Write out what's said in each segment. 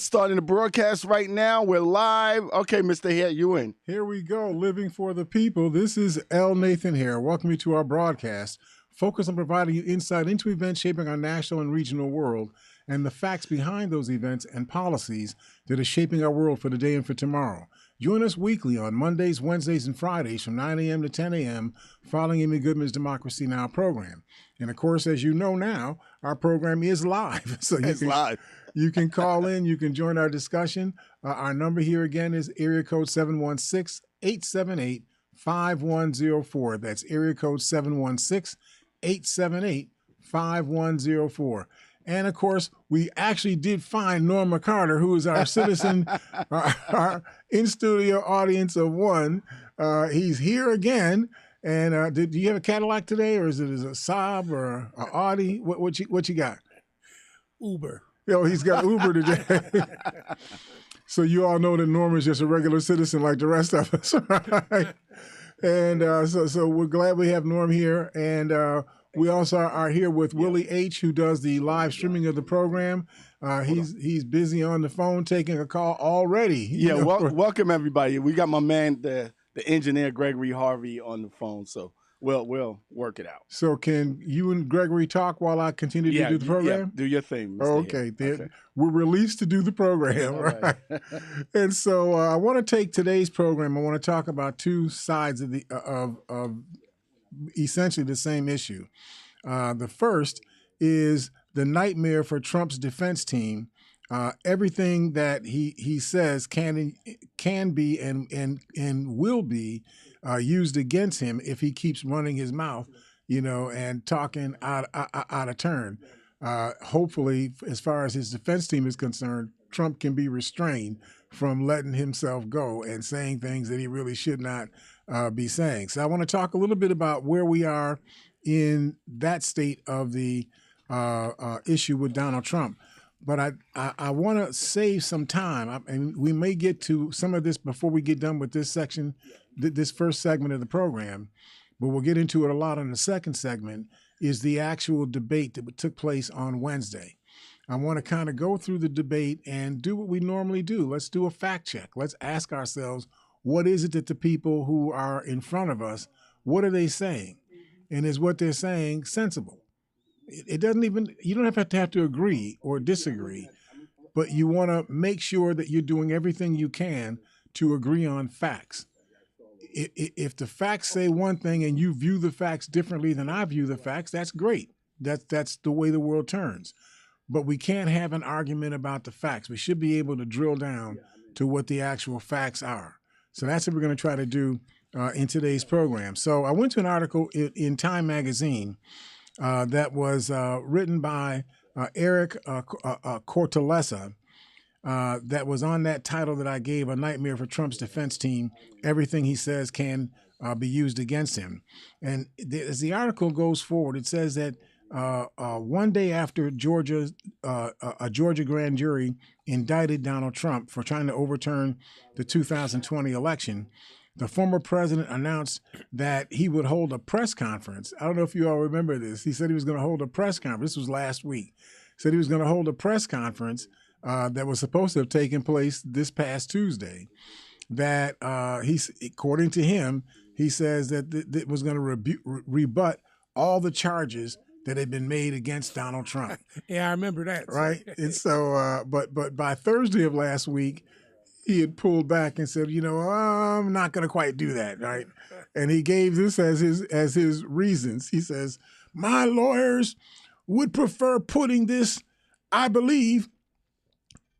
starting the broadcast right now. We're live. Okay, Mr. Hare, you in. Here we go, living for the people. This is L. Nathan Hare. Welcome you to our broadcast, focused on providing you insight into events shaping our national and regional world and the facts behind those events and policies that are shaping our world for today and for tomorrow. Join us weekly on Mondays, Wednesdays, and Fridays from 9 a.m. to 10 a.m. following Amy Goodman's Democracy Now! Program. And of course, as you know now, our program is live. So live. You can call in, you can join our discussion. Our number here again is area code 716-878-5104. That's area code 716-878-5104. And of course, we actually did find Norma Carter, who is our citizen, our in-studio audience of one. He's here again. And do you have a Cadillac today, or is it a Saab or an Audi? What you got? Uber. Yo, he's got Uber today. So you all know that Norma's just a regular citizen like the rest of us, right? And so we're glad we have Norm here. And we also are here with Willie H., who does the live streaming of the program. He's busy on the phone taking a call already. Yeah, welcome everybody. We got my man, the engineer Gregory Harvey, on the phone. So we'll work it out. So can you and Gregory talk while I continue to do the program? Yeah, do your thing, Mr. Okay. We're released to do the program, right? And so I want to take today's program. I want to talk about two sides of of essentially the same issue. The first is the nightmare for Trump's defense team. Everything that he says can be and will be used against him if he keeps running his mouth, and talking out of turn. Hopefully, as far as his defense team is concerned, Trump can be restrained from letting himself go and saying things that he really should not be saying. So I want to talk a little bit about where we are in that state of the issue with Donald Trump. But I want to save some time, and we may get to some of this before we get done with this section, this first segment of the program, but we'll get into it a lot in the second segment, is the actual debate that took place on Wednesday. I want to kind of go through the debate and do what we normally do. Let's do a fact check. Let's ask ourselves, what is it that the people who are in front of us, what are they saying? And is what they're saying sensible? It doesn't even, you don't have to agree or disagree, but you want to make sure that you're doing everything you can to agree on facts. If the facts say one thing and you view the facts differently than I view the facts, that's great. That's the way the world turns. But we can't have an argument about the facts. We should be able to drill down to what the actual facts are. So that's what we're going to try to do in today's program. So I went to an article in Time magazine that was written by Eric Cortellessa that was on that title that I gave, A Nightmare for Trump's Defense Team. Everything he says can be used against him. And as the article goes forward, it says that one day after a Georgia grand jury indicted Donald Trump for trying to overturn the 2020 election, the former president announced that he would hold a press conference. I don't know if you all remember this. He said he was going to hold a press conference. This was last week. He said he was going to hold a press conference that was supposed to have taken place this past Tuesday. That according to him, he says that it was going to rebut all the charges that had been made against Donald Trump. Yeah, I remember that. Right. And so, but by Thursday of last week, he had pulled back and said, I'm not going to quite do that, right? And he gave this as his reasons. He says, my lawyers would prefer putting this, I believe,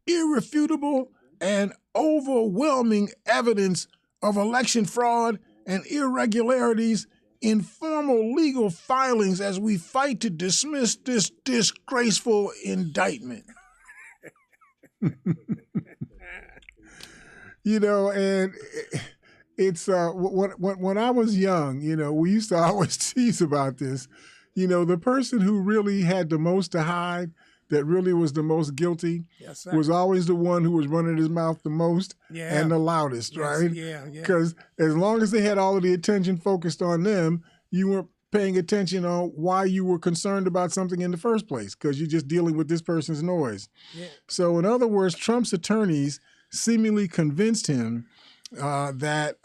irrefutable and overwhelming evidence of election fraud and irregularities in formal legal filings as we fight to dismiss this disgraceful indictment. And it's when I was young, we used to always tease about this. The person who really had the most to hide, that really was the most guilty, yes, sir, was always the one who was running his mouth the most and the loudest, yes, right? Yeah. Because as long as they had all of the attention focused on them, you weren't paying attention on why you were concerned about something in the first place, because you're just dealing with this person's noise. Yeah. So, in other words, Trump's attorneys seemingly convinced him that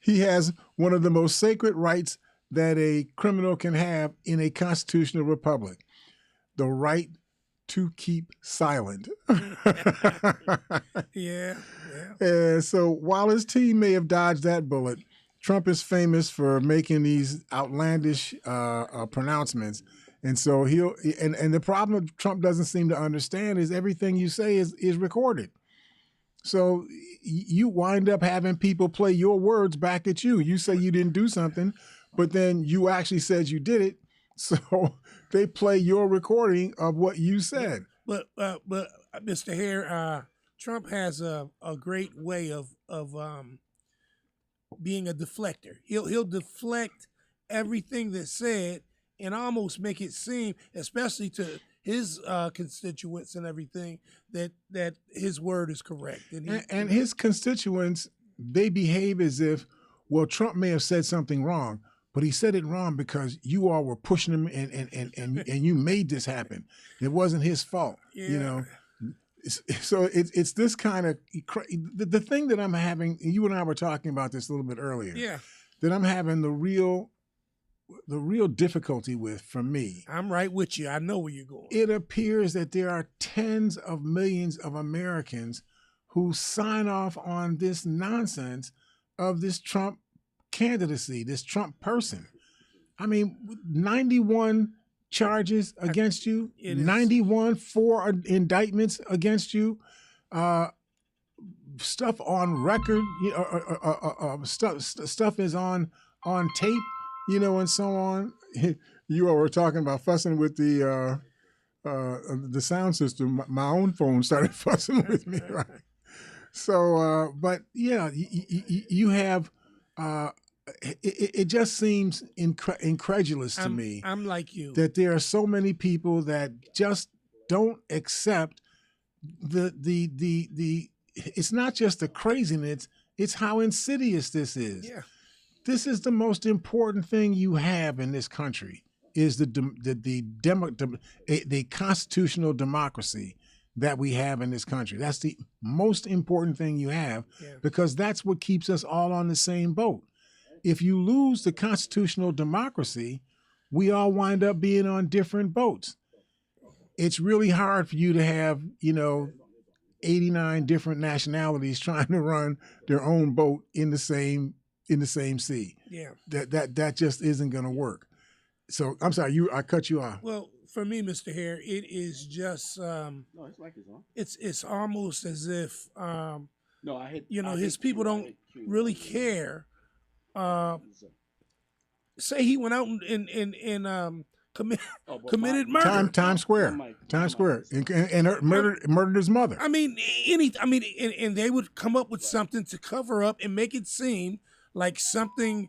he has one of the most sacred rights that a criminal can have in a constitutional republic: the right to keep silent. Yeah. And so while his team may have dodged that bullet, Trump is famous for making these outlandish pronouncements. And so and the problem Trump doesn't seem to understand is everything you say is recorded. So you wind up having people play your words back at you. You say you didn't do something, but then you actually said you did it. So they play your recording of what you said. But Mr. Hare, Trump has a great way of being a deflector. He'll deflect everything that's said and almost make it seem, especially to his constituents and everything, that his word is correct. And his constituents, they behave as if, well, Trump may have said something wrong, but he said it wrong because you all were pushing him and you made this happen. It wasn't his fault, you know. So it's this kind of the thing that I'm having. You and I were talking about this a little bit earlier. Yeah. That I'm having the real difficulty with, for me. I'm right with you. I know where you're going. It appears that there are tens of millions of Americans who sign off on this nonsense of this Trump candidacy, this Trump person. I mean, 91 charges against you, 91 4 indictments against you, stuff on record, stuff is on tape, and so on. You all were talking about fussing with the sound system. My own phone started fussing with me, right? So, but yeah, you have. It just seems incredulous to me. I'm like you. That there are so many people that just don't accept the. It's not just the craziness; it's how insidious this is. Yeah. This is the most important thing you have in this country: is the constitutional democracy that we have in this country. That's the most important thing you have, because that's what keeps us all on the same boat. If you lose the constitutional democracy, we all wind up being on different boats. It's really hard for you to have, 89 different nationalities trying to run their own boat in the same sea. Yeah. That just isn't going to work. So I'm sorry, I cut you off. Well, for me, Mr. Hare, it is just No, it's like it's on. it's almost as if No, I hit. his people don't really care. Say he went out and committed murder. Times Square, and murdered his mother. I mean, and they would come up with something to cover up and make it seem like something,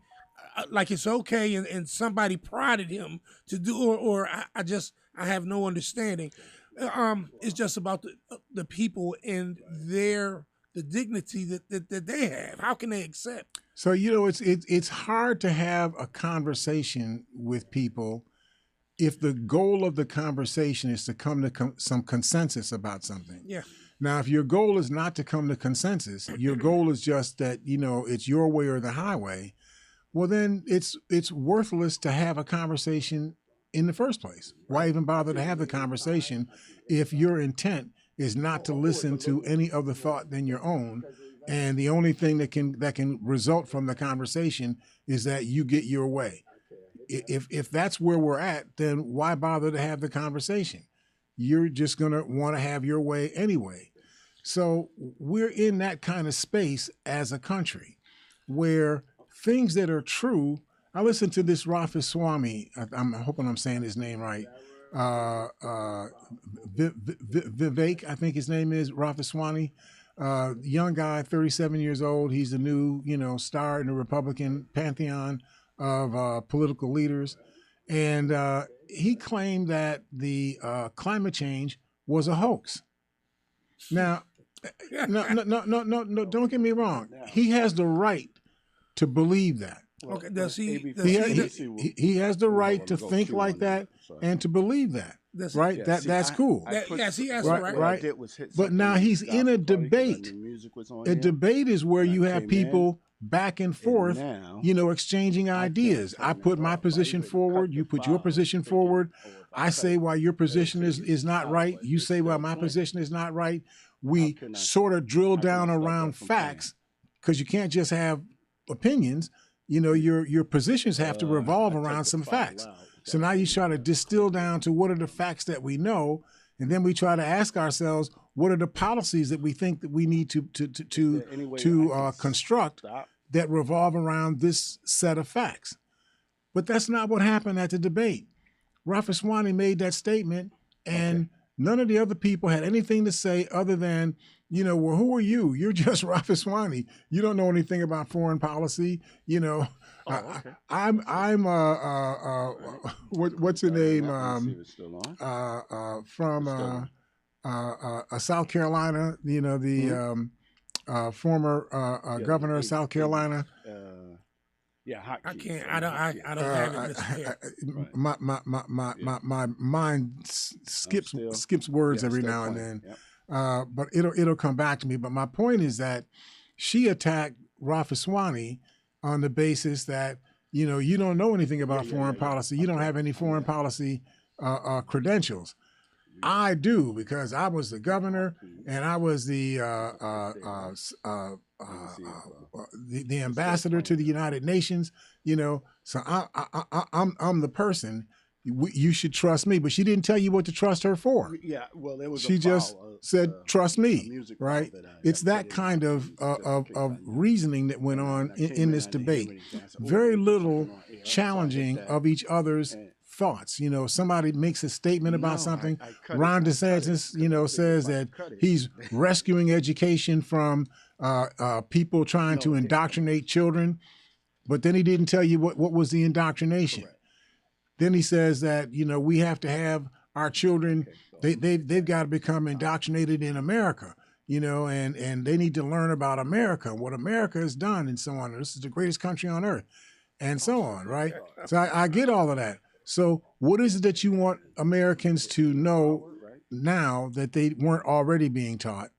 like it's okay, and somebody prodded him to do, or I have no understanding. It's just about the people and the dignity that they have. How can they accept? So it's hard to have a conversation with people if the goal of the conversation is to come to some consensus about something. Yeah. Now, if your goal is not to come to consensus, your goal is just that it's your way or the highway. Well, then it's worthless to have a conversation in the first place. Why even bother to have the conversation if your intent is not to listen to any other thought than your own? And the only thing that can result from the conversation is that you get your way. If that's where we're at, then why bother to have the conversation? You're just going to want to have your way anyway. So we're in that kind of space as a country where things that are true. I listened to this Ramaswamy. I'm hoping I'm saying his name right. Vivek, I think his name is Ramaswamy. Young guy, 37 years old. He's the new, star in the Republican pantheon of political leaders. And he claimed that the climate change was a hoax. Now, no, don't get me wrong. He has the right to believe that. Okay, does he? ABC Does He, he? he has the right to go think Q like on that Sorry. and to believe that, Does right? Yeah, That's cool. Yes, he has what, the right. what I Right. did was hit But something now at the he's in a gospel party 'cause I debate. knew music was on A here, debate is where and you I have came people back and forth, now exchanging I ideas. can't I turn put that my off. I position even forward, cut you the put your file, position thinking, forward. oh, if I cut say it, why your it'll position take is it not out, right. but You it's say why still my playing. position is not right. How We can I sort of drill how can I down stop around that from playing? facts because you can't just have opinions. Your positions have to revolve I took around the some file facts. out, So now you try to distill down to what are the facts that we know, and then we try to ask ourselves what are the policies that we think that we need to there any way I can construct stop? that revolve around this set of facts. But that's not what happened at the debate. Rafaswani made that statement, and none of the other people had anything to say other than, well, who are you? You're just Rafaswani. You don't know anything about foreign policy. I'm what's your name? From South Carolina. The former governor of South Carolina. I can't. I don't have it. Mr. Hare. My mind skips words every now and then. Yep. But it'll come back to me. But my point is that she attacked Rafaswani on the basis that you don't know anything about foreign policy. You don't have any foreign policy credentials. I do, because I was the governor and I was the ambassador to the United Nations. So I'm the person. You should trust me. But she didn't tell you what to trust her for. Yeah, well, there was. She just said, "Trust me." Right? It's that kind of reasoning that went on in this debate. Very little challenging of each other's thoughts. Somebody makes a statement about something. Ron DeSantis, says that he's rescuing education from people trying to indoctrinate children, but then he didn't tell you what was the indoctrination. Then he says that we have to have our children. They've got to become indoctrinated in America. And they need to learn about America, what America has done, and so on. This is the greatest country on earth, and so on. Right? So I get all of that. So what is it that you want Americans to know now that they weren't already being taught?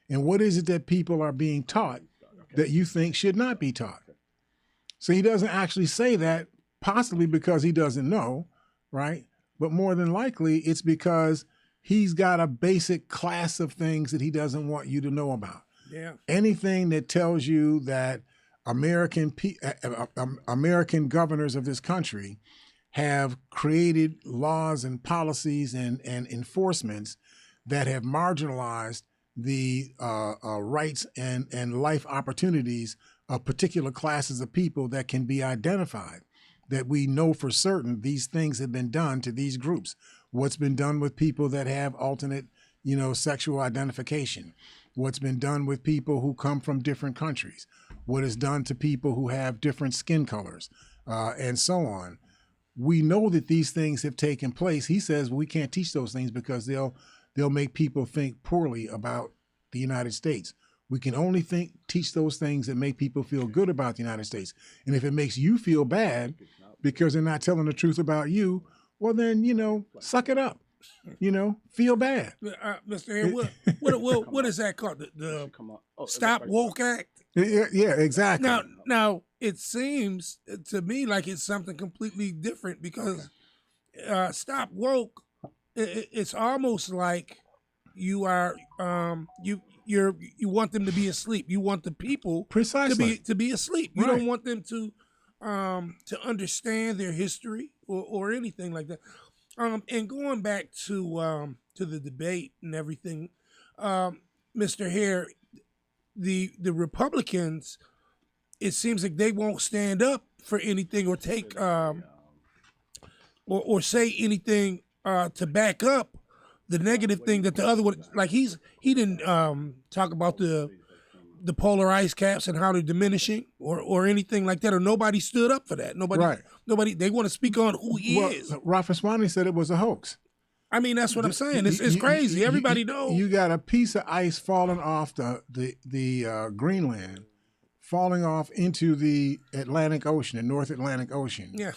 And what is it that people are being taught that you think should not be taught? So he doesn't actually say that, possibly because he doesn't know, right? But more than likely, it's because he's got a basic class of things that he doesn't want you to know about. Yeah. Anything that tells you that American governors of this country have created laws and policies and enforcements that have marginalized the rights and life opportunities of particular classes of people that can be identified, that we know for certain these things have been done to these groups. What's been done with people that have alternate, sexual identification? What's been done with people who come from different countries? What is done to people who have different skin colors, and so on? We know that these things have taken place. He says we can't teach those things because they'll make people think poorly about the United States. We can only teach those things that make people feel good about the United States. And if it makes you feel bad because they're not telling the truth about you, well then, suck it up. Feel bad. Mr. Hare, what is that called? The Stop Woke Act? Yeah, exactly. Now it seems to me like it's something completely different because Stop Woke, it's almost like you are you want them to be asleep. You want the people precisely to be asleep. You don't want them to understand their history or anything like that. And going back to the debate and everything, Mr. Hare, the Republicans, it seems like they won't stand up for anything or take or say anything to back up the negative thing that the other one, like he didn't talk about the polar ice caps and how they're diminishing or anything like that, or nobody stood up for that. Nobody they want to speak on who he is. Ramaswamy said it was a hoax. I mean, that's what I'm saying. It's crazy. Everybody knows. You got a piece of ice falling off the Greenland falling off into the Atlantic Ocean, the North Atlantic Ocean. Yeah.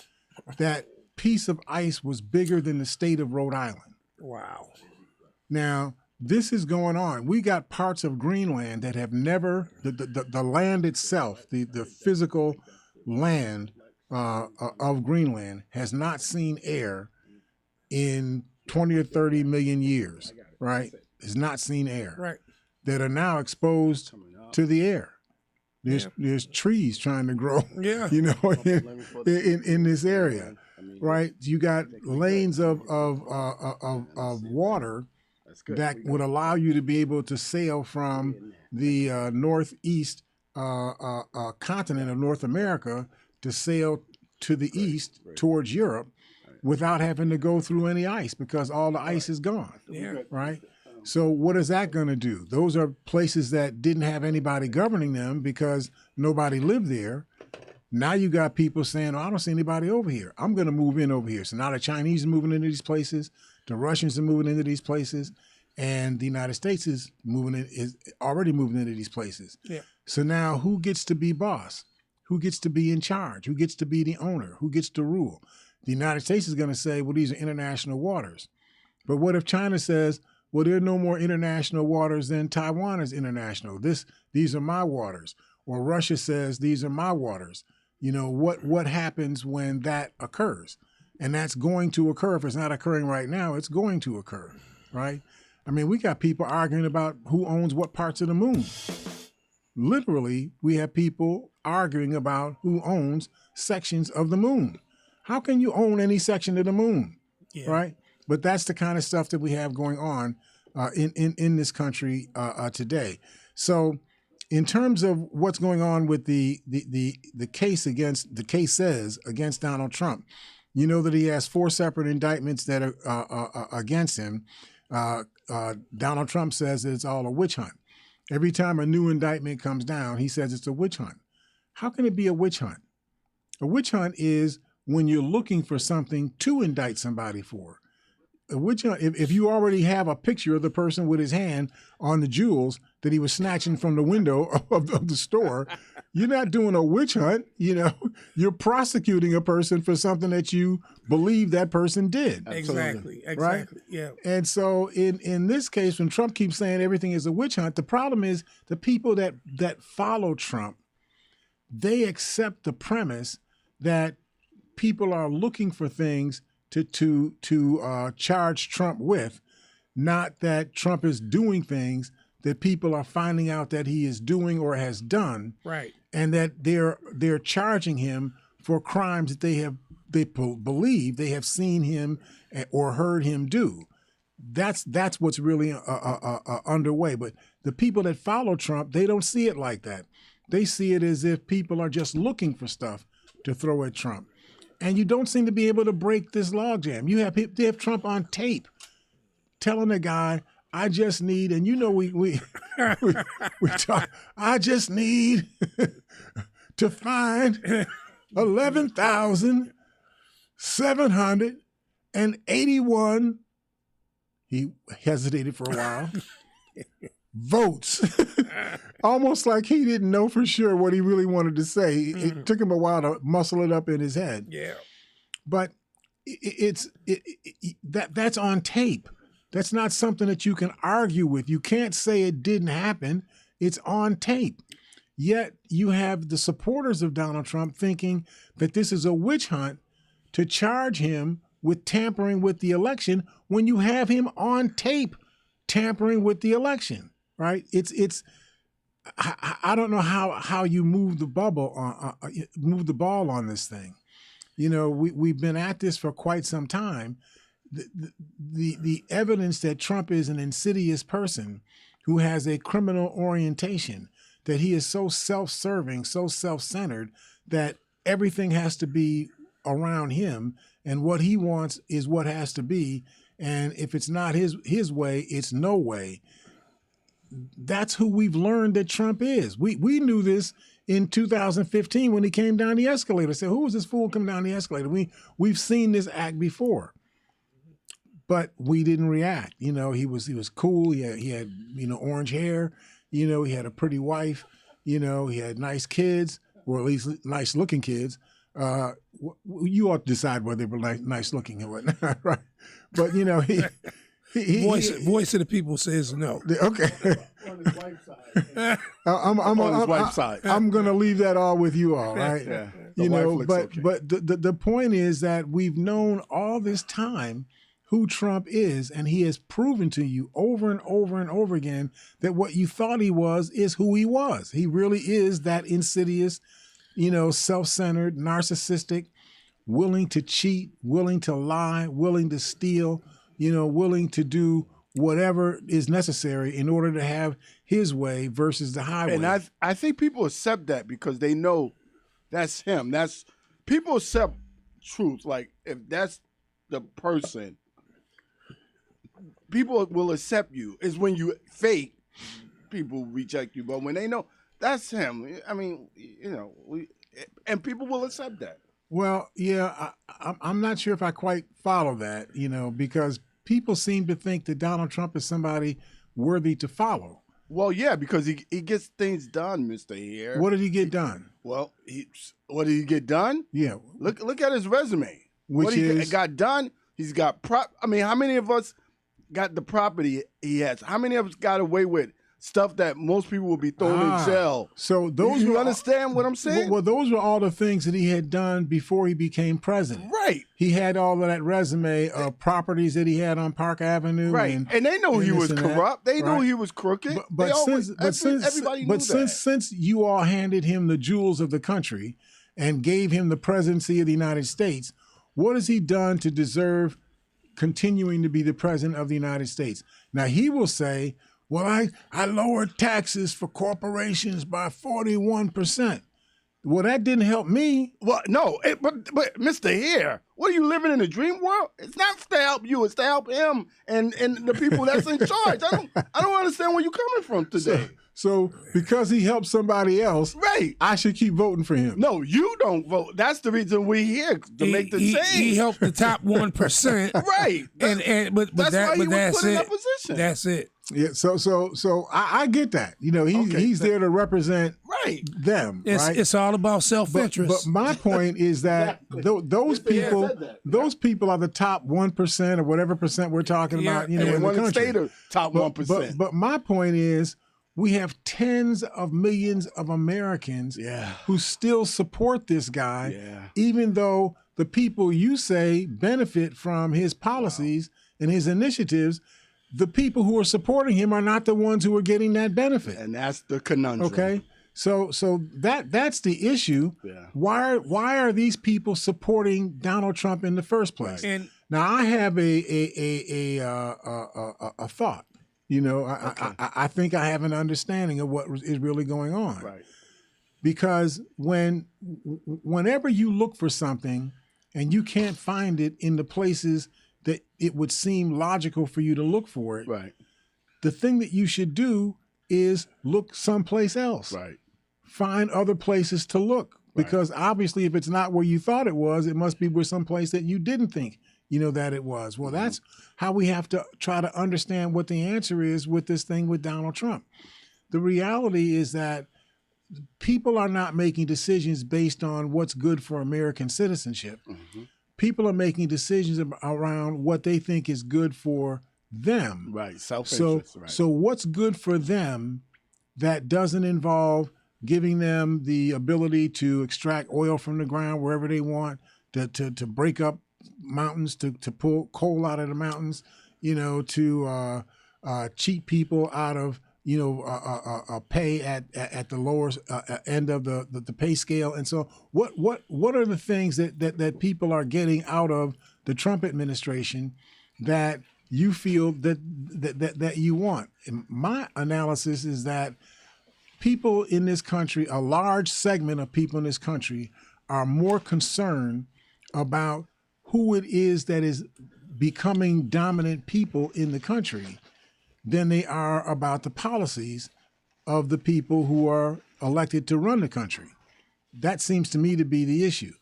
That piece of ice was bigger than the state of Rhode Island. Wow. Now, this is going on. We got parts of Greenland that have never, the land itself, the physical land of Greenland has not seen air in 20 or 30 million years, right? Has not seen air. Right. That are now exposed to the air. There's trees trying to grow, Yeah. you know, in this area, right? You got lanes of water that would allow you to be able to sail from the northeast continent of North America to sail to the east towards Europe without having to go through any ice because all the ice is gone, right? So what is that going to do? Those are places that didn't have anybody governing them because nobody lived there. Now you got people saying, oh, I don't see anybody over here. I'm going to move in over here. So now the Chinese are moving into these places. The Russians are moving into these places. And the United States is already moving into these places. Yeah. So now who gets to be boss? Who gets to be in charge? Who gets to be the owner? Who gets to rule? The United States is going to say, well, these are international waters. But what if China says, well, there are no more international waters than Taiwan is international. These are my waters. Or Russia says, these are my waters. You know, what happens when that occurs? And that's going to occur. If it's not occurring right now, it's going to occur, right? I mean, we got people arguing about who owns what parts of the moon. Literally, we have people arguing about who owns sections of the moon. How can you own any section of the moon, right? But that's the kind of stuff that we have going on in this country today. So, in terms of what's going on with the cases against Donald Trump, you know that he has 4 separate indictments that are against him. Donald Trump says that it's all a witch hunt. Every time a new indictment comes down, he says it's a witch hunt. How can it be a witch hunt? A witch hunt is when you're looking for something to indict somebody for. A witch hunt, if you already have a picture of the person with his hand on the jewels that he was snatching from the window of the store, you're not doing a witch hunt. You know, you're prosecuting a person for something that you believe that person did. Exactly. Right? Yeah. And so in this case, when Trump keeps saying everything is a witch hunt, the problem is the people that follow Trump, they accept the premise that people are looking for things to charge Trump with, not that Trump is doing things that people are finding out that he is doing or has done, right? And that they're charging him for crimes that they believe they have seen him or heard him do. That's what's really underway. But the people that follow Trump, they don't see it like that. They see it as if people are just looking for stuff to throw at Trump. And you don't seem to be able to break this logjam. They have Trump on tape telling the guy, I just need, and you know we talk, I just need to find 11,781, he hesitated for a while, votes. Almost like he didn't know for sure what he really wanted to say. It took him a while to muscle it up in his head. Yeah. But that's on tape. That's not something that you can argue with. You can't say it didn't happen. It's on tape. Yet you have the supporters of Donald Trump thinking that this is a witch hunt to charge him with tampering with the election when you have him on tape tampering with the election, right? I don't know how you move the ball on this thing. You know, we've been at this for quite some time. The evidence that Trump is an insidious person who has a criminal orientation, that he is so self-serving, so self-centered that everything has to be around him, and what he wants is what has to be. And if it's not his way, it's no way. That's who we've learned that Trump is. We knew this in 2015 when he came down the escalator. Said, who was this fool coming down the escalator? We've seen this act before, but we didn't react. You know, he was cool. He had orange hair. You know, he had a pretty wife. You know, he had nice kids, or at least nice looking kids. You ought to decide whether they were nice looking or whatnot, right? But you know, Voice of the people says no. Okay. On his wife's side. I'm On his wife's side. I'm going to leave that all with you all, right? Yeah. You know, but okay. but the point is that we've known all this time who Trump is, and he has proven to you over and over and over again that what you thought he was is who he was. He really is that insidious, you know, self-centered, narcissistic, willing to cheat, willing to lie, willing to steal, you know, willing to do whatever is necessary in order to have his way versus the highway. And I think people accept that because they know that's him. That's people accept truth. Like if that's the person, people will accept you. It's when you fake, people reject you. But when they know that's him, I mean, you know, and people will accept that. Well, yeah, I'm not sure if I quite follow that, you know, because people seem to think that Donald Trump is somebody worthy to follow. Well, yeah, because he gets things done, Mr. Here. What did he get done? Well, what did he get done? Yeah. Look at his resume. Which what he is? got done, he's got I mean, how many of us got the property he has? How many of us got away with stuff that most people would be thrown in jail? So those you understand what I'm saying? Well, those were all the things that he had done before he became president. Right. He had all of that resume of properties that he had on Park Avenue. Right. And they know he was corrupt. They know he was crooked. But everybody knew that. Since you all handed him the jewels of the country and gave him the presidency of the United States, what has he done to deserve continuing to be the president of the United States? Now, he will say, well, I lowered taxes for corporations by 41%. Well, that didn't help me. Well, no, but Mr. Here, what are you living in a dream world? It's not to help you; it's to help him and the people that's in charge. I don't understand where you're coming from today. So because he helped somebody else, right? I should keep voting for him. No, you don't vote. That's the reason we're here to make the change. He helped the top 1%, right? But that's why he was put in that it. position. That's it. Yeah, so I get that. You know, he's there to represent them. It's all about self-interest. But my point is that those people are the top 1% or whatever percent we're talking about. You know, in the country. Stay the top 1%. But my point is, we have tens of millions of Americans who still support this guy, even though the people you say benefit from his policies and his initiatives. The people who are supporting him are not the ones who are getting that benefit. And that's the conundrum. Okay. So that's the issue. Yeah. Why are these people supporting Donald Trump in the first place? And now I have a thought. You know, I think I have an understanding of what is really going on. Right. Because whenever you look for something and you can't find it in the places that it would seem logical for you to look for it, right, the thing that you should do is look someplace else. Right. Find other places to look. Because obviously if it's not where you thought it was, it must be where someplace that you didn't think, you know, that it was. Well, that's how we have to try to understand what the answer is with this thing with Donald Trump. The reality is that people are not making decisions based on what's good for American citizenship. Mm-hmm. People are making decisions around what they think is good for them. Right, self-interest. So what's good for them that doesn't involve giving them the ability to extract oil from the ground wherever they want, to break up mountains, to pull coal out of the mountains, you know, to cheat people out of, you know, pay at the lower end of the pay scale. And so what are the things that people are getting out of the Trump administration that you feel that you want? And my analysis is that people in this country, a large segment of people in this country, are more concerned about who it is that is becoming dominant people in the country than they are about the policies of the people who are elected to run the country. That seems to me to be the issue.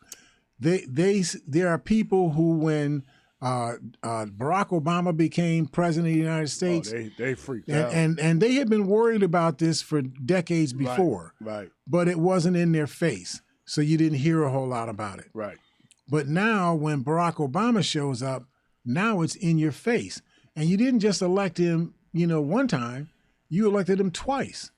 There are people who, when Barack Obama became president of the United States. They freaked out. And they had been worried about this for decades before. Right. But it wasn't in their face. So you didn't hear a whole lot about it. Right. But now when Barack Obama shows up, now it's in your face. And you didn't just elect him, one time, you elected him twice.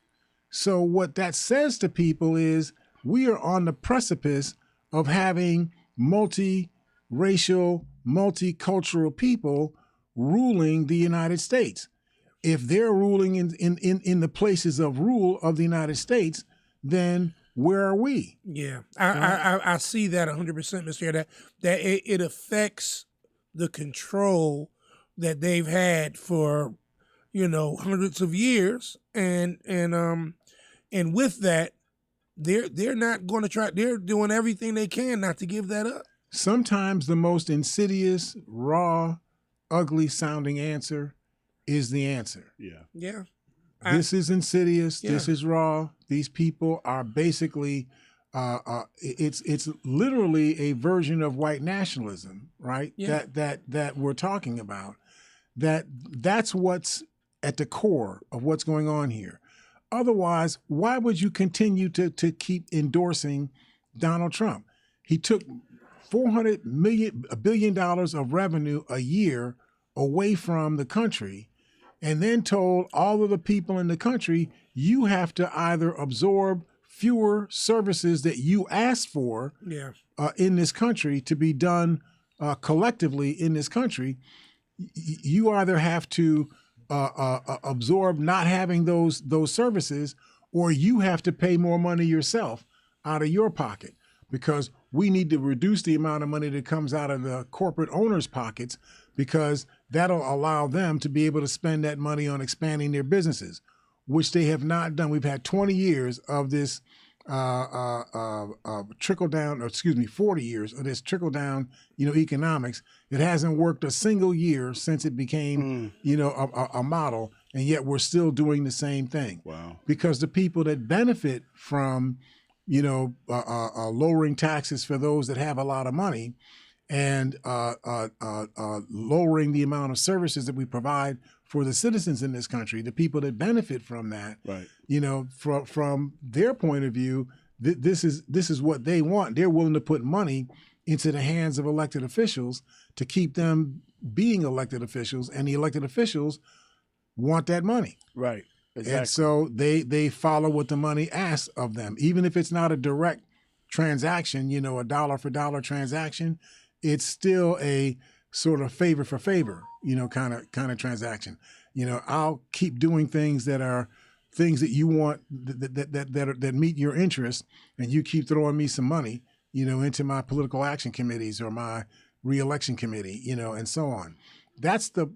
So what that says to people is we are on the precipice of having multi-racial, multicultural people ruling the United States. If they're ruling in the places of rule of the United States, then where are we? Yeah, I see that 100%, Mr. Air, that it affects the control that they've had for, hundreds of years, and with that, they're not going to try. They're doing everything they can not to give that up. Sometimes the most insidious, raw, ugly sounding answer is the answer. Yeah. Yeah. This is insidious. Yeah. This is raw. These people are basically, it's literally a version of white nationalism, right? Yeah. That we're talking about. That's what's at the core of what's going on here. Otherwise, why would you continue to keep endorsing Donald Trump? He took $400 billion of revenue a year away from the country, and then told all of the people in the country, you have to either absorb fewer services that you asked for in this country to be done collectively in this country. You either have to absorb not having those services, or you have to pay more money yourself out of your pocket, because we need to reduce the amount of money that comes out of the corporate owners' pockets, because that'll allow them to be able to spend that money on expanding their businesses, which they have not done. We've had 20 years of this trickle down, 40 years of this trickle down, economics. It hasn't worked a single year since it became, a model, and yet we're still doing the same thing. Wow. Because the people that benefit from, lowering taxes for those that have a lot of money, and lowering the amount of services that we provide for the citizens in this country, the people that benefit from that, right? From their point of view, this is what they want. They're willing to put money into the hands of elected officials to keep them being elected officials, and the elected officials want that money, right? Exactly. And so they follow what the money asks of them, even if it's not a direct transaction, a dollar for dollar transaction. It's still a sort of favor for favor, kind of transaction. I'll keep doing things that are things that you want that meet your interests, and you keep throwing me some money, into my political action committees or my reelection committee, and so on. That's the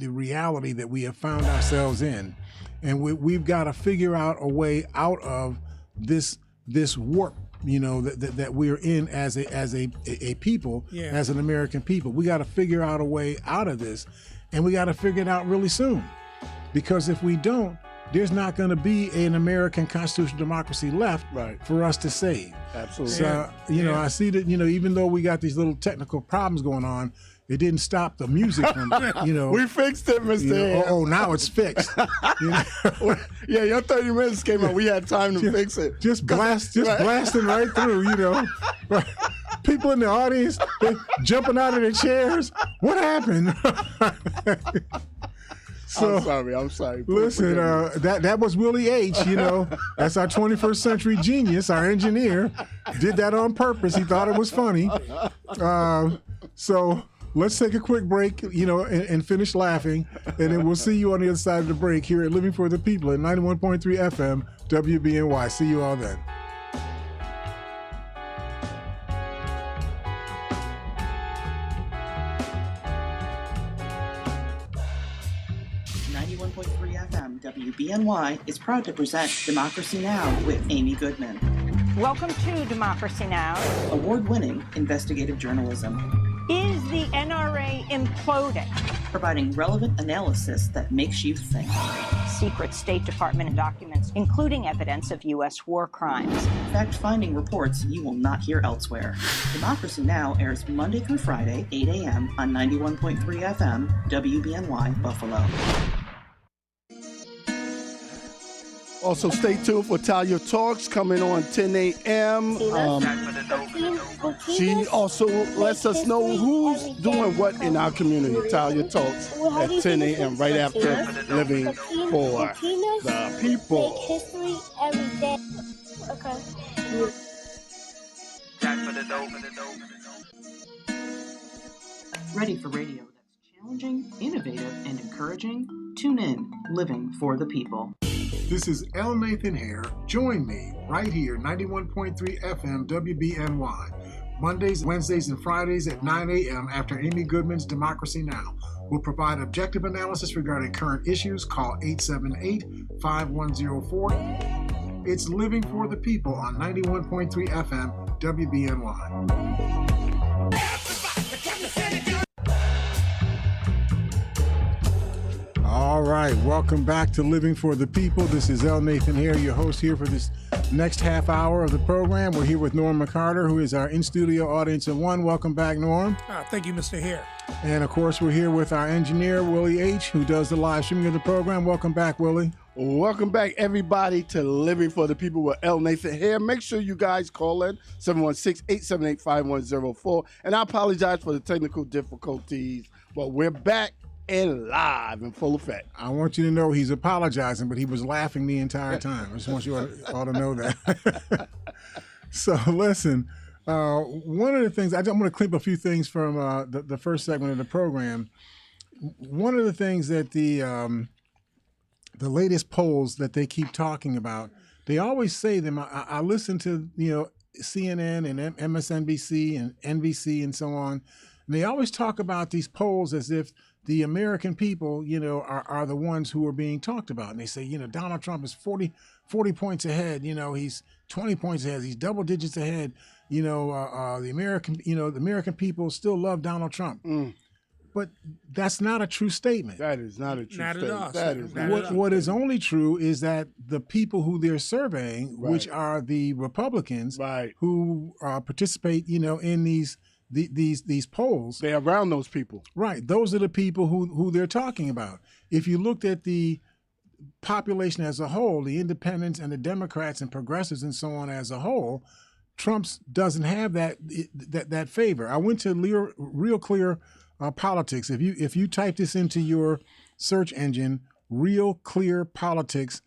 reality that we have found ourselves in, and we've got to figure out a way out of this warp, that we're in as a people, as an American people. We got to figure out a way out of this, and we got to figure it out really soon, because if we don't, there's not going to be an American constitutional democracy left for us to save. Absolutely. So, I see that, even though we got these little technical problems going on, it didn't stop the music from, We fixed it, Mr. Now it's fixed. Yeah, your 30 minutes came out. We had time to fix it. Just blasting right through, People in the audience, they jumping out of their chairs. What happened? So, I'm sorry. Listen, that was Willie H. That's our 21st century genius, our engineer. Did that on purpose. He thought it was funny. So let's take a quick break, and finish laughing, and then we'll see you on the other side of the break here at Living for the People at 91.3 FM WBNY. See you all then. WBNY is proud to present Democracy Now! With Amy Goodman. Welcome to Democracy Now! Award-winning investigative journalism. Is the NRA imploding. Providing relevant analysis that makes you think. Secret State Department documents, including evidence of U.S. war crimes. Fact-finding reports you will not hear elsewhere. Democracy Now! Airs Monday through Friday, 8 a.m. on 91.3 FM, WBNY, Buffalo. Also, stay tuned for Talia Talks coming on 10 a.m. She also lets us know who's doing what in our community. Talia Talks at 10 a.m. right after Living for the People. Make history every day. Okay. Ready for radio that's challenging, innovative, and encouraging? Tune in, Living for the People. This is L. Nathan Hare. Join me right here, 91.3 FM WBNY. Mondays, Wednesdays, and Fridays at 9 a.m. after Amy Goodman's Democracy Now! We'll provide objective analysis regarding current issues. Call 878-5104. It's Living for the People on 91.3 FM WBNY. All right, welcome back to Living for the People. This is L. Nathan Hare, your host here for this next half hour of the program. We're here with Norm McCarter, who is our in-studio audience of one. Welcome back, Norm. Thank you, Mr. Hare. And, of course, we're here with our engineer, Willie H., who does the live streaming of the program. Welcome back, Willie. Welcome back, everybody, to Living for the People with L. Nathan Hare. Make sure you guys call in 716-878-5104. And I apologize for the technical difficulties, but we're back and live in full effect. I want you to know he's apologizing, but he was laughing the entire time. I just want you all to know that. So listen, one of the things, I'm going to clip a few things from the first segment of the program. One of the things that the latest polls that they keep talking about, they always say them. I listen to, CNN and MSNBC and NBC and so on, and they always talk about these polls as if the American people, are the ones who are being talked about. And they say, Donald Trump is 40 points ahead. He's 20 points ahead. He's double digits ahead. The American people still love Donald Trump. But that's not a true statement. That is not a true statement. Not at all. That is not What is only true is that the people who they're surveying, which are the Republicans, who participate, in these polls, they're around those people. Right. Those are the people who they're talking about. If you looked at the population as a whole, the independents and the Democrats and progressives and so on as a whole, Trump's doesn't have that favor. I went to Real Clear Politics. If you type this into your search engine, Real Clear Politics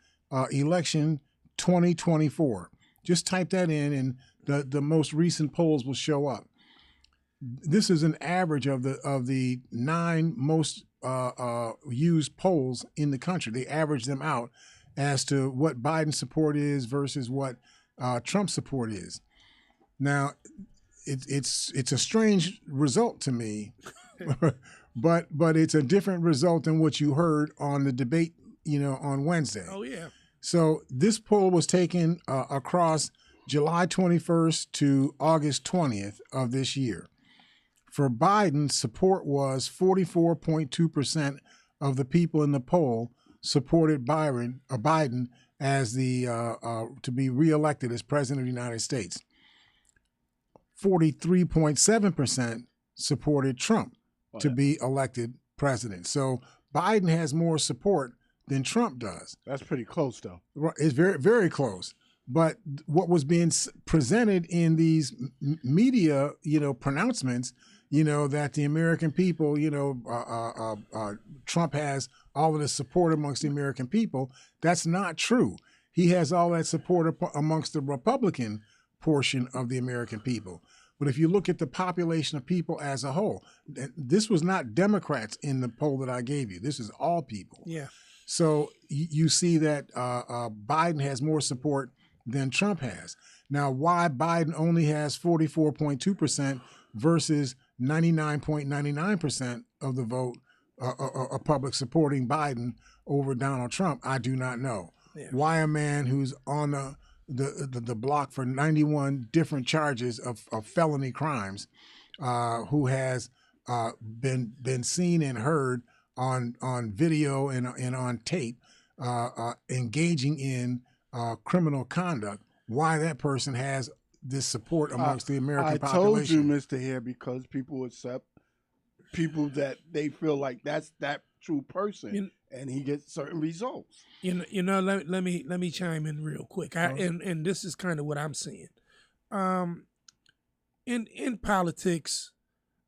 election 2024, just type that in and the most recent polls will show up. This is an average of the 9 most used polls in the country. They average them out as to what Biden support is versus what Trump support is. Now, it's a strange result to me, but it's a different result than what you heard on the debate, on Wednesday. Oh yeah. So this poll was taken across July 21st to August 20th of this year. For Biden, support was 44.2% of the people in the poll supported Biden as to be reelected as president of the United States. 43.7% supported Trump to be elected president. So Biden has more support than Trump does. That's pretty close, though. It's very, very close. But what was being presented in these media, pronouncements, that the American people, Trump has all of the support amongst the American people, that's not true. He has all that support amongst the Republican portion of the American people. But if you look at the population of people as a whole, this was not Democrats in the poll that I gave you. This is all people. Yeah. So you see that Biden has more support than Trump has. Now, why Biden only has 44.2% versus 99.99% of the vote, public supporting Biden over Donald Trump, I do not know. Yeah. Why a man who's on the block for 91 different charges of felony crimes, who has been seen and heard on video and on tape engaging in criminal conduct, why that person has this support amongst the American population. I told you, Mr. Hare, because people accept people that they feel like that's that true person, and he gets certain results. Let me chime in real quick. And this is kind of what I'm seeing. In politics,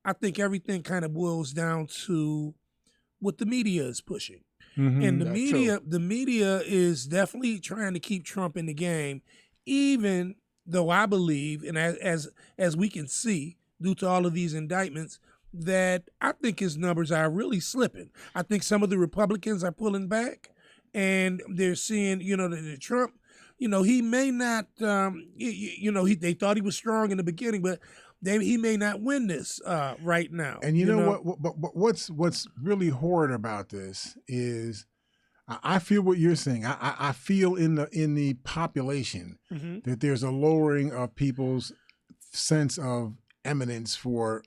I think everything kind of boils down to what the media is pushing. Mm-hmm. And the media is definitely trying to keep Trump in the game, even though I believe, and as we can see, due to all of these indictments, that I think his numbers are really slipping. I think some of the Republicans are pulling back, and they're seeing, that Trump, he may not, they thought he was strong in the beginning, but he may not win this right now. And but what's really horrid about this is, I feel what you're saying. I feel in the population that there's a lowering of people's sense of eminence for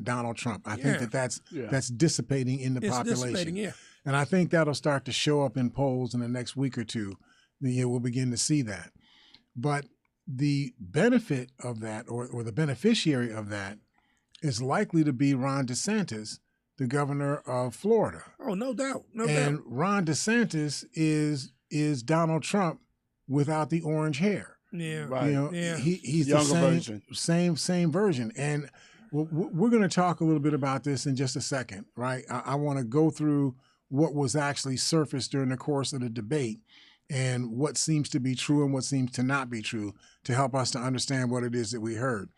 Donald Trump. I think that's dissipating in the population. And I think that'll start to show up in polls in the next week or two. We'll begin to see that. But the benefit of that, or the beneficiary of that, is likely to be Ron DeSantis, the governor of Florida. Oh, no doubt. And Ron DeSantis is Donald Trump without the orange hair. Yeah, right. He's younger the version. Same version. And we're going to talk a little bit about this in just a second, right? I want to go through what was actually surfaced during the course of the debate and what seems to be true and what seems to not be true, to help us to understand what it is that we heard.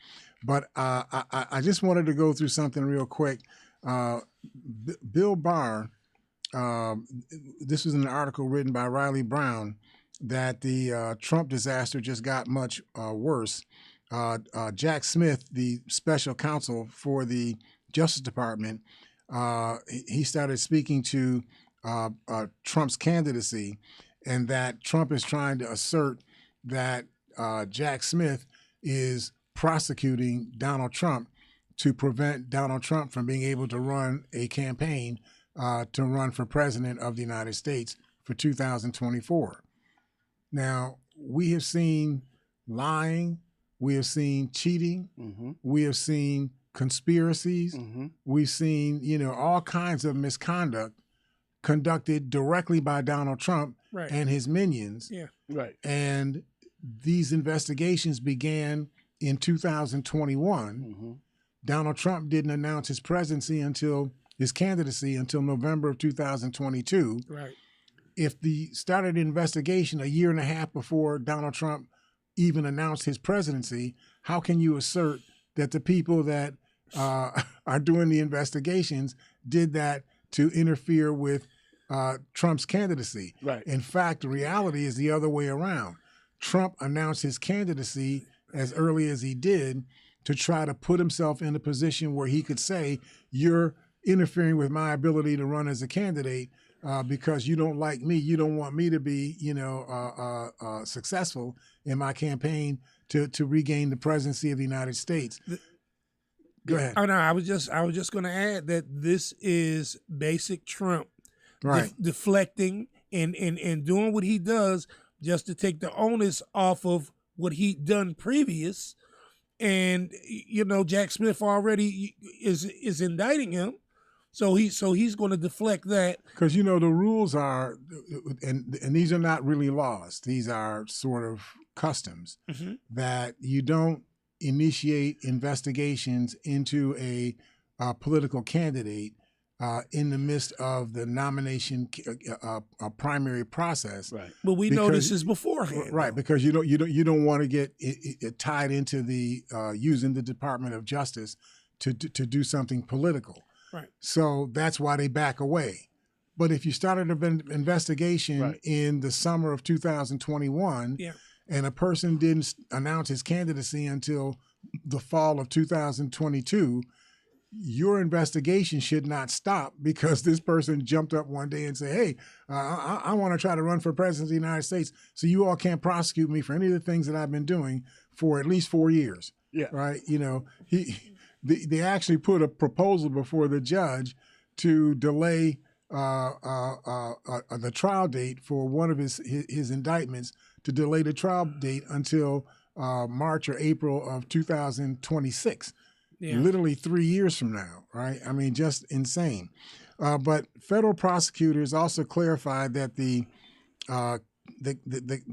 But I just wanted to go through something real quick. Bill Barr, this was an article written by Riley Brown, that the Trump disaster just got much worse. Jack Smith, the special counsel for the Justice Department, he started speaking to Trump's candidacy, and that Trump is trying to assert that Jack Smith is prosecuting Donald Trump to prevent Donald Trump from being able to run a campaign to run for president of the United States for 2024. Now, we have seen lying, we have seen cheating, we have seen conspiracies, we've seen, all kinds of misconduct conducted directly by Donald Trump and his minions. Yeah. Right. And these investigations began in 2021. Donald Trump didn't announce his candidacy until November of 2022. Right. If the started investigation a year and a half before Donald Trump even announced his presidency, how can you assert that the people that are doing the investigations did that to interfere with Trump's candidacy? Right. In fact, the reality is the other way around. Trump announced his candidacy as early as he did to try to put himself in a position where he could say, you're interfering with my ability to run as a candidate because you don't like me. You don't want me to be, successful in my campaign to regain the presidency of the United States. Go ahead. Oh no, I was just going to add that this is basic Trump, deflecting and doing what he does just to take the onus off of what he'd done previous. And Jack Smith already is indicting him. So he's going to deflect that. Because, the rules are, and these are not really laws. These are sort of customs, that you don't initiate investigations into a political candidate in the midst of the nomination primary process. Right. But we know this is beforehand. Right, because you don't want to get it tied into the using the Department of Justice to do something political. Right. So that's why they back away. But if you started an investigation in the summer of 2021, and a person didn't announce his candidacy until the fall of 2022, your investigation should not stop because this person jumped up one day and said, hey, I want to try to run for president of the United States, so you all can't prosecute me for any of the things that I've been doing for at least 4 years. Yeah. Right? they actually put a proposal before the judge to delay the trial date for one of his indictments, to delay the trial date until March or April of 2026. Yeah. Literally 3 years from now, right? I mean, just insane. But federal prosecutors also clarified that the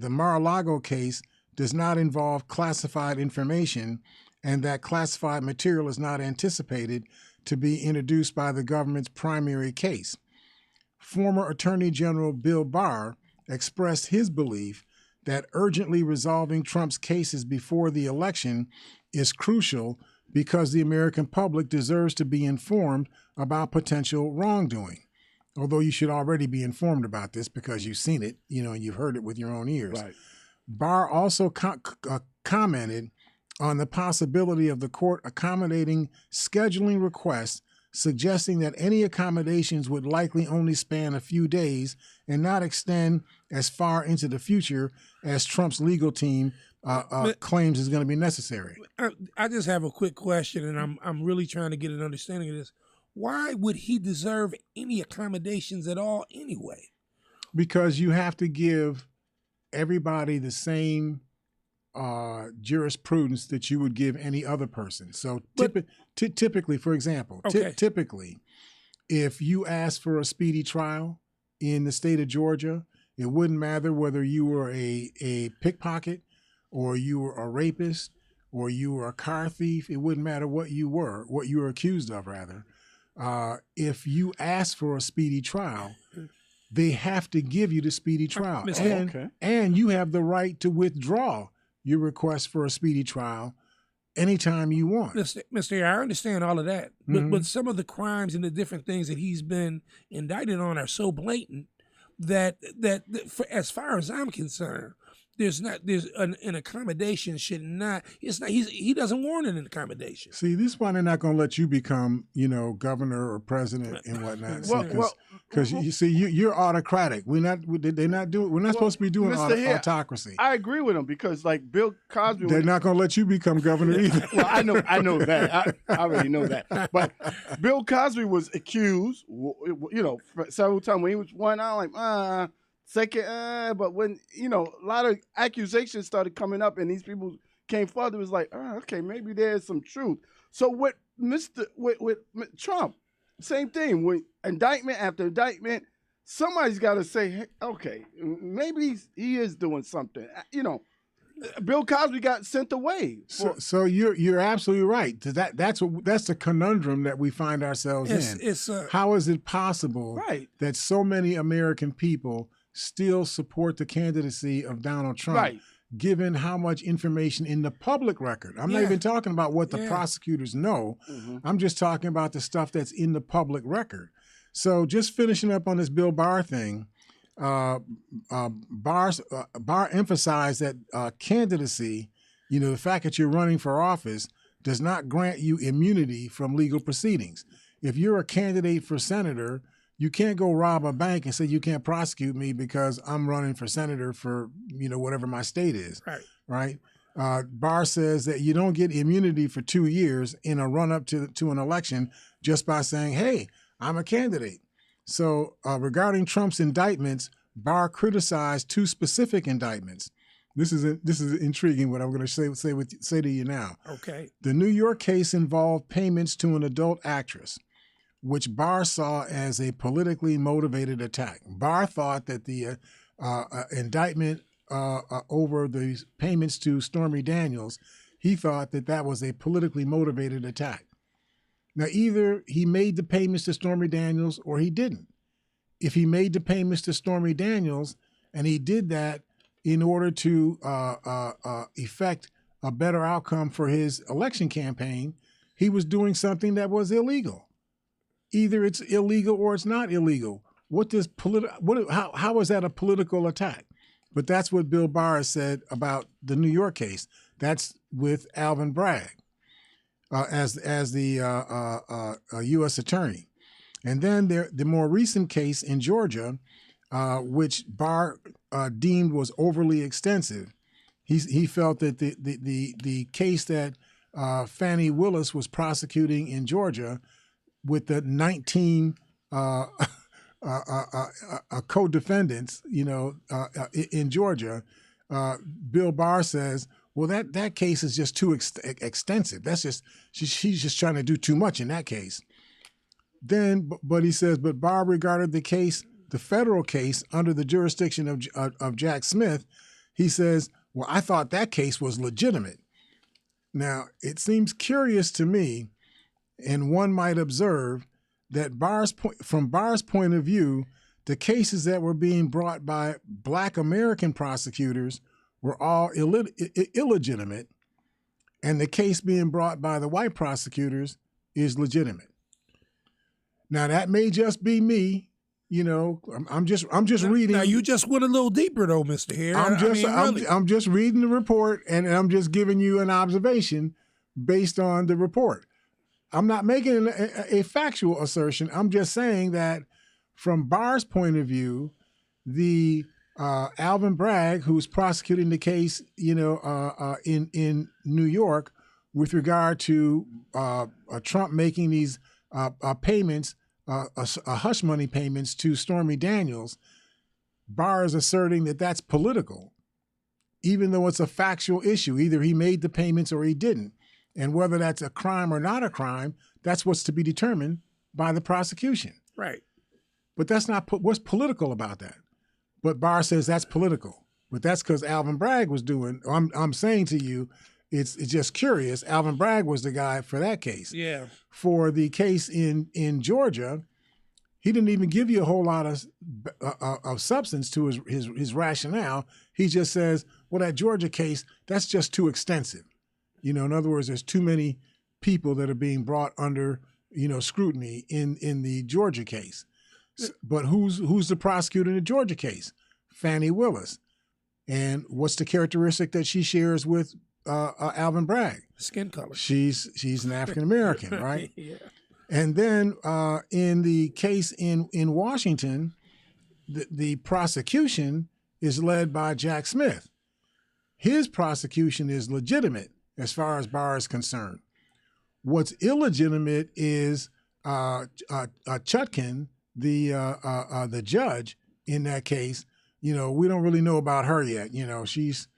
Mar-a-Lago case does not involve classified information, and that classified material is not anticipated to be introduced by the government's primary case. Former Attorney General Bill Barr expressed his belief that urgently resolving Trump's cases before the election is crucial because the American public deserves to be informed about potential wrongdoing. Although you should already be informed about this because you've seen it, and you've heard it with your own ears. Right. Barr also commented on the possibility of the court accommodating scheduling requests, suggesting that any accommodations would likely only span a few days and not extend as far into the future as Trump's legal team claims is going to be necessary. I just have a quick question, and I'm really trying to get an understanding of this. Why would he deserve any accommodations at all anyway? Because you have to give everybody the same jurisprudence that you would give any other person. So typically, for example, typically, if you ask for a speedy trial in the state of Georgia, it wouldn't matter whether you were a pickpocket or you were a rapist or you were a car thief. It wouldn't matter what you were accused of, rather. If you ask for a speedy trial, they have to give you the speedy trial. And you have the right to withdraw your request for a speedy trial anytime you want. Mr. Hare, I understand all of that. But some of the crimes and the different things that he's been indicted on are so blatant that as far as I'm concerned, an accommodation should not. He doesn't warrant an accommodation. See, this is why they're not going to let you become, governor or president and whatnot. Because you see, you're autocratic. We're not supposed to be doing autocracy. I agree with him because, like Bill Cosby, they're not going to let you become governor either. Well, I know that. I already know that. But Bill Cosby was accused, several times when he was one out, like second, but when a lot of accusations started coming up and these people came forward, it was like, okay, maybe there's some truth. So with Trump, same thing. With indictment after indictment, somebody's got to say, hey, okay, maybe he is doing something. Bill Cosby got sent away. So you're absolutely right. That's the conundrum that we find ourselves in. How is it possible that so many American people still support the candidacy of Donald Trump, given how much information in the public record? I'm not even talking about what the prosecutors know. I'm just talking about the stuff that's in the public record. So just finishing up on this Bill Barr thing, Barr emphasized that candidacy, the fact that you're running for office, does not grant you immunity from legal proceedings. If you're a candidate for senator, you can't go rob a bank and say you can't prosecute me because I'm running for senator for, whatever my state is. Right. Barr says that you don't get immunity for 2 years in a run up to an election just by saying, hey, I'm a candidate. So regarding Trump's indictments, Barr criticized 2 specific indictments. This is intriguing what I'm going to say to you now. Okay. The New York case involved payments to an adult actress, which Barr saw as a politically motivated attack. Barr thought that the indictment over the payments to Stormy Daniels, he thought that was a politically motivated attack. Now, either he made the payments to Stormy Daniels or he didn't. If he made the payments to Stormy Daniels and he did that in order to effect a better outcome for his election campaign, he was doing something that was illegal. Either it's illegal or it's not illegal. How is that a political attack? But that's what Bill Barr said about the New York case. That's with Alvin Bragg as the U.S. attorney. And then the more recent case in Georgia, which Barr deemed was overly extensive. He felt that the case that Fannie Willis was prosecuting in Georgia with the 19 co-defendants, in Georgia. Bill Barr says, well, that case is just too extensive. That's just she's just trying to do too much in that case. Then, but he says, but Barr regarded the case, the federal case, under the jurisdiction of Jack Smith. He says, well, I thought that case was legitimate. Now, it seems curious to me, and one might observe that from Barr's point of view, the cases that were being brought by Black American prosecutors were all illegitimate, and the case being brought by the white prosecutors is legitimate. Now, that may just be me. I'm just reading. Now you just went a little deeper though, Mr. Hare. I'm just reading the report, and I'm just giving you an observation based on the report. I'm not making a factual assertion. I'm just saying that from Barr's point of view, the Alvin Bragg, who's prosecuting the case, in New York with regard to Trump making these payments, hush money payments to Stormy Daniels, Barr is asserting that that's political, even though it's a factual issue. Either he made the payments or he didn't. And whether that's a crime or not a crime, that's what's to be determined by the prosecution. Right. But that's not what's political about that. But Barr says that's political. But that's because Alvin Bragg was doing. I'm saying to you, it's just curious. Alvin Bragg was the guy for that case. Yeah. For the case in Georgia, he didn't even give you a whole lot of substance to his rationale. He just says, well, that Georgia case, that's just too extensive. In other words, there's too many people that are being brought under, scrutiny in the Georgia case. But who's the prosecutor in the Georgia case? Fannie Willis. And what's the characteristic that she shares with Alvin Bragg? Skin color. She's an African American, right? Yeah. And then in the case in Washington, the prosecution is led by Jack Smith. His prosecution is legitimate as far as Barr is concerned. What's illegitimate is Chutkin, the judge in that case. We don't really know about her yet. She's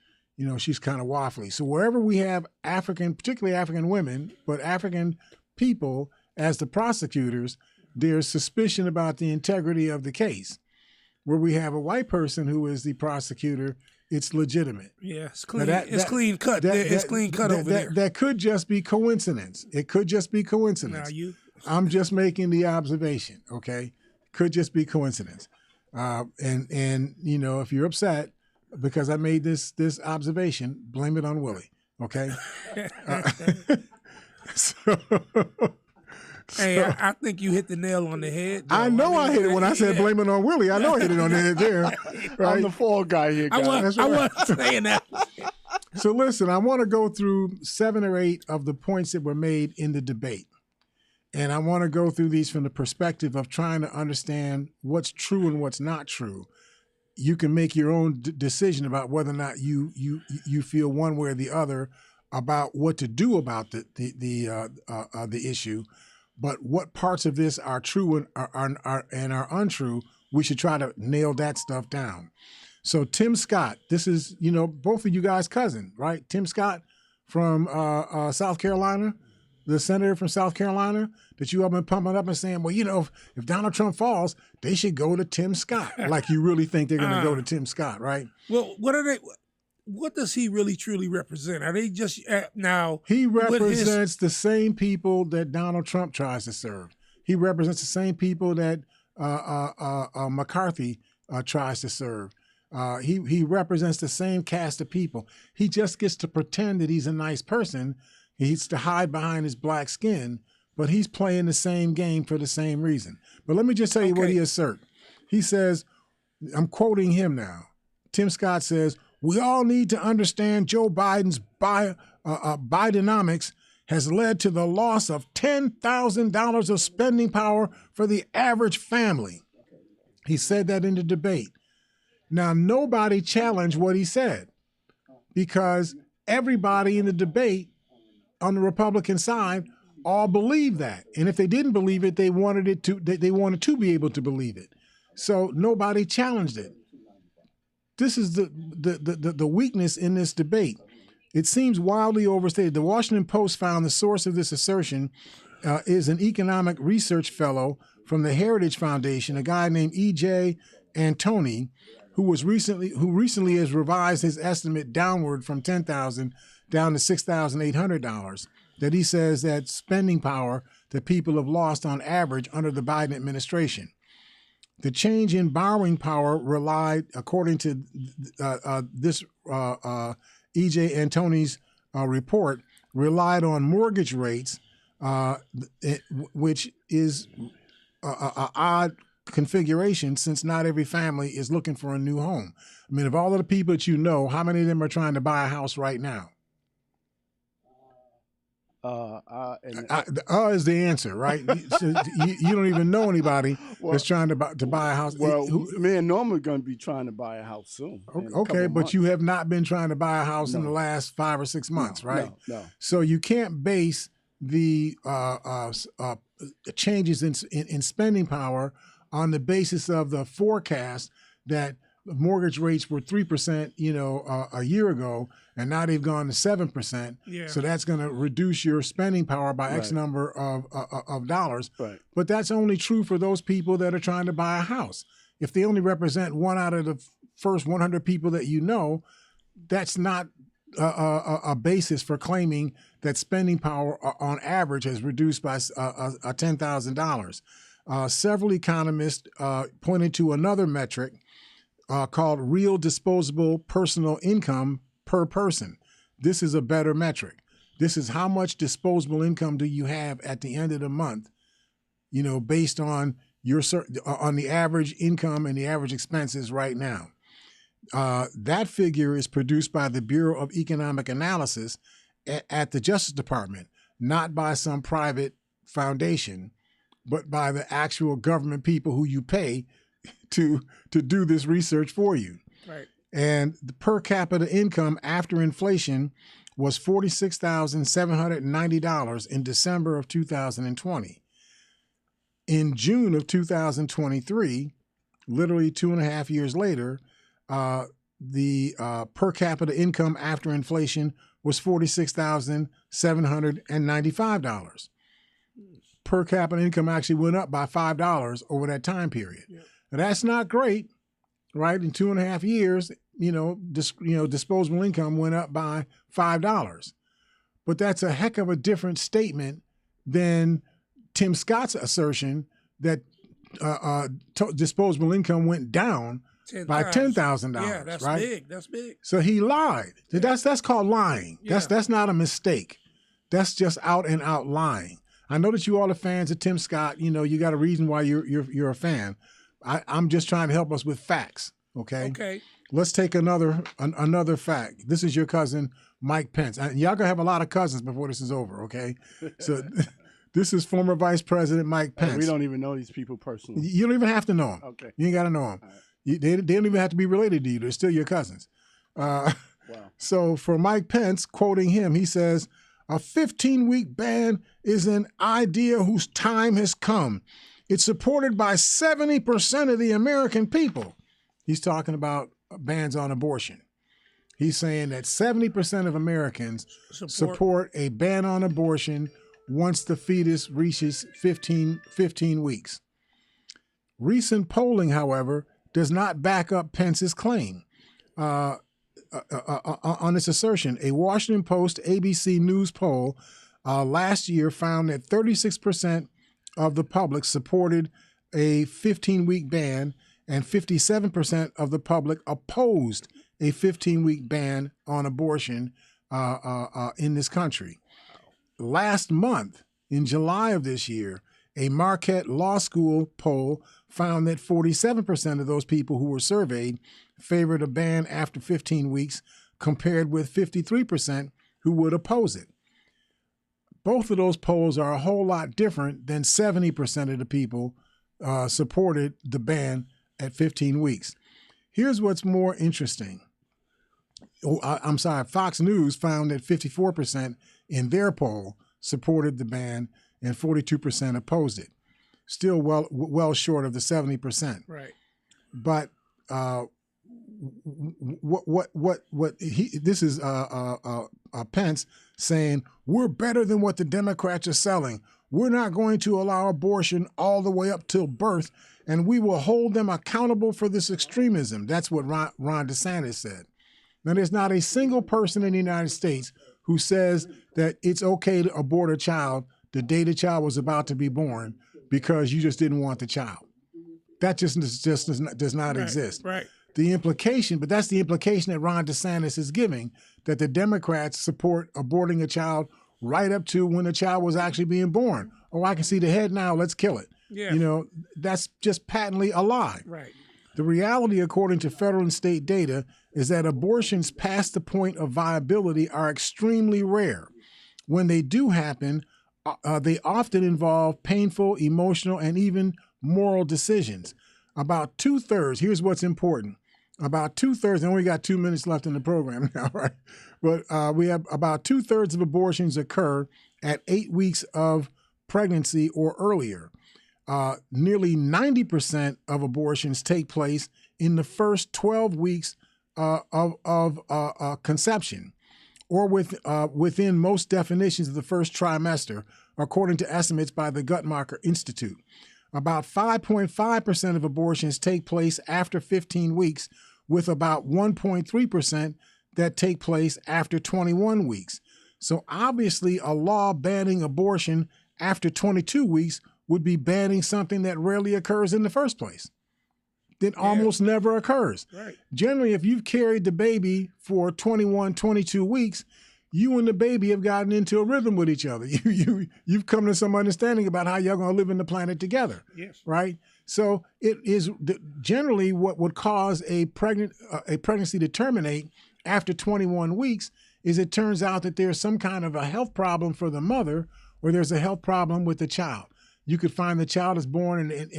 kind of waffly. So wherever we have particularly African women, but African people as the prosecutors, there's suspicion about the integrity of the case. Where we have a white person who is the prosecutor, it's legitimate. Yeah, it's clean. It's clean cut. It's clean cut over there. That could just be coincidence. It could just be coincidence. I'm just making the observation. Okay, could just be coincidence. And if you're upset because I made this observation, blame it on Willie. Okay. Hey, I think you hit the nail on the head. I know I hit it when I said blame it on Willie. I know I hit it on the head there. Right? I'm the fall guy here, guys. I wasn't saying that. So listen, I want to go through 7 or 8 of the points that were made in the debate. And I want to go through these from the perspective of trying to understand what's true and what's not true. You can make your own decision about whether or not you feel one way or the other about what to do about the issue. But what parts of this are true and are untrue, we should try to nail that stuff down. So Tim Scott, this is, both of you guys' cousin, right? Tim Scott from South Carolina, the senator from South Carolina that you have been pumping up and saying, well, if Donald Trump falls, they should go to Tim Scott. Like you really think they're going to go to Tim Scott, right? Well, what does he really truly represent? Are they just now? He represents the same people that Donald Trump tries to serve. He represents the same people that McCarthy tries to serve. He represents the same cast of people. He just gets to pretend that he's a nice person. He gets to hide behind his black skin, but he's playing the same game for the same reason. But let me just tell you what he asserts. He says, I'm quoting him now. Tim Scott says, we all need to understand Joe Biden's Bidenomics has led to the loss of $10,000 of spending power for the average family. He said that in the debate. Now, nobody challenged what he said because everybody in the debate on the Republican side all believed that. And if they didn't believe it, they wanted to be able to believe it. So nobody challenged it. This is the weakness in this debate. It seems wildly overstated. The Washington Post found the source of this assertion is an economic research fellow from the Heritage Foundation, a guy named E.J. Antoni, who recently has revised his estimate downward from $10,000 down to $6,800. That he says that spending power that people have lost on average under the Biden administration. The change in borrowing power relied, according to this E.J. Antoni's report, relied on mortgage rates, which is an odd configuration since not every family is looking for a new home. I mean, of all of the people that you know, how many of them are trying to buy a house right now? Is the answer, right? So you don't even know anybody that's trying to buy a house. Well, me and Norma are going to be trying to buy a house soon. Okay, but you have not been trying to buy a house in the last 5 or 6 months, right? No. So you can't base the changes in spending power on the basis of the forecast that mortgage rates were 3%, a year ago, and now they've gone to 7%. Yeah. So that's going to reduce your spending power by X number of dollars. Right. But that's only true for those people that are trying to buy a house. If they only represent 1 out of the first 100 people that you know, that's not a basis for claiming that spending power on average has reduced by $10,000. Several economists pointed to another metric called real disposable personal income per person. This is a better metric. This is how much disposable income do you have at the end of the month, based on on the average income and the average expenses right now. That figure is produced by the Bureau of Economic Analysis at the Justice Department, not by some private foundation, but by the actual government people who you pay to do this research for you. Right. And the per capita income after inflation was $46,790 in December of 2020. In June of 2023, literally 2.5 years later, the per capita income after inflation was $46,795. Per capita income actually went up by $5 over that time period. Yep. Now, that's not great, right? In 2.5 years, disposable income went up by $5. But that's a heck of a different statement than Tim Scott's assertion that disposable income went down by $10,000. Yeah, that's right? big. That's big. So he lied. Yeah. That's called lying. Yeah. That's not a mistake. That's just out and out lying. I know that you all are fans of Tim Scott. You got a reason why you're a fan. I'm just trying to help us with facts. Okay. Okay. Let's take another fact. This is your cousin Mike Pence. Y'all gonna have a lot of cousins before this is over. Okay. So this is former Vice President Mike Pence. We don't even know these people personally. You don't even have to know them. Okay. You ain't got to know them. Right. They don't even have to be related to you. They're still your cousins. Wow. So for Mike Pence, quoting him, he says, "A 15-week ban is an idea whose time has come. It's supported by 70% of the American people." He's talking about bans on abortion. He's saying that 70% of Americans support a ban on abortion once the fetus reaches 15 weeks. Recent polling, however, does not back up Pence's claim. On this assertion, a Washington Post ABC News poll last year found that 36% of the public supported a 15-week ban and 57% of the public opposed a 15-week ban on abortion in this country. Last month, in July of this year, a Marquette Law School poll found that 47% of those people who were surveyed favored a ban after 15 weeks, compared with 53% who would oppose it. Both of those polls are a whole lot different than 70% of the people supported the ban at 15 weeks. Here's what's more interesting. I'm sorry, Fox News found that 54% in their poll supported the ban and 42% opposed it. Still well short of the 70%. Right. But this is Pence saying, we're better than what the Democrats are selling. We're not going to allow abortion all the way up till birth, and we will hold them accountable for this extremism. That's what Ron DeSantis said. Now, there's not a single person in the United States who says that it's okay to abort a child the day the child was about to be born because you just didn't want the child. That just does not exist. Right. The implication, but that's the implication that Ron DeSantis is giving, that the Democrats support aborting a child right up to when the child was actually being born. Oh, I can see the head now, let's kill it. Yeah. You know, that's just patently a lie. Right. The reality, according to federal and state data, is that abortions past the point of viability are extremely rare. When they do happen, they often involve painful, emotional, and even moral decisions. About 2/3, here's what's important. About 2/3, and we got 2 minutes left in the program now, right? But we have about 2/3 of abortions occur at 8 weeks of pregnancy or earlier. Nearly 90% of abortions take place in the first 12 weeks of conception, or within most definitions of the first trimester, according to estimates by the Guttmacher Institute. About 5.5% of abortions take place after 15 weeks, with about 1.3% that take place after 21 weeks. So obviously, a law banning abortion after 22 weeks would be banning something that rarely occurs in the first place. That almost never occurs. Right. Generally, if you've carried the baby for 21, 22 weeks, you and the baby have gotten into a rhythm with each other. You've come to some understanding about how you're going to live in the planet together. Yes. Right? So it is generally what would cause a pregnancy to terminate after 21 weeks is it turns out that there's some kind of a health problem for the mother, or there's a health problem with the child. You could find the child is born and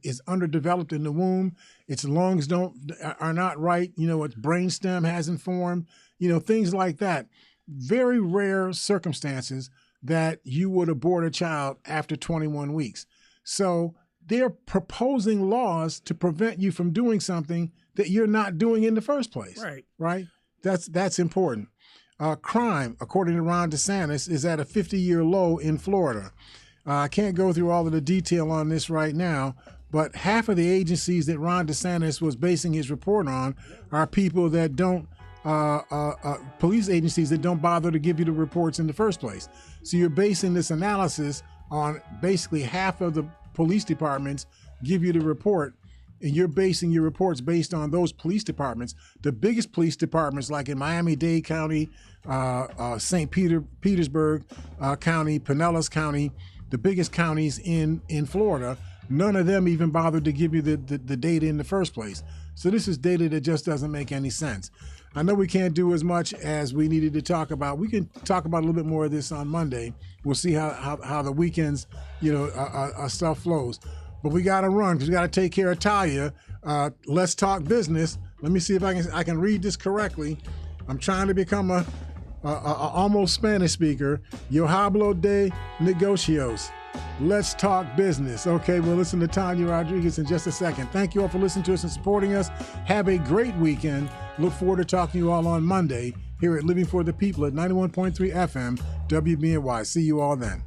is underdeveloped in the womb. Its lungs are not right. You know, its brainstem hasn't formed. You know, things like that. Very rare circumstances that you would abort a child after 21 weeks. So they're proposing laws to prevent you from doing something that you're not doing in the first place. Right. Right? That's important. Crime, according to Ron DeSantis, is at a 50-year low in Florida. I can't go through all of the detail on this right now, but half of the agencies that Ron DeSantis was basing his report on are people that don't, police agencies that don't bother to give you the reports in the first place. So you're basing this analysis on basically half of the police departments give you the report, and you're basing your reports based on those police departments. The biggest police departments, like in Miami-Dade County, St. Petersburg County, Pinellas County, the biggest counties in Florida, none of them even bothered to give you the data in the first place. So this is data that just doesn't make any sense. I know we can't do as much as we needed to talk about. We can talk about a little bit more of this on Monday. We'll see how the weekends, stuff flows. But we got to run because we got to take care of Talia. Let's talk business. Let me see if I can read this correctly. I'm trying to become a almost Spanish speaker. Yo hablo de negocios. Let's talk business. Okay, we'll listen to Tanya Rodriguez in just a second. Thank you all for listening to us and supporting us. Have a great weekend. Look forward to talking to you all on Monday here at Living for the People at 91.3 FM WBNY. See you all then.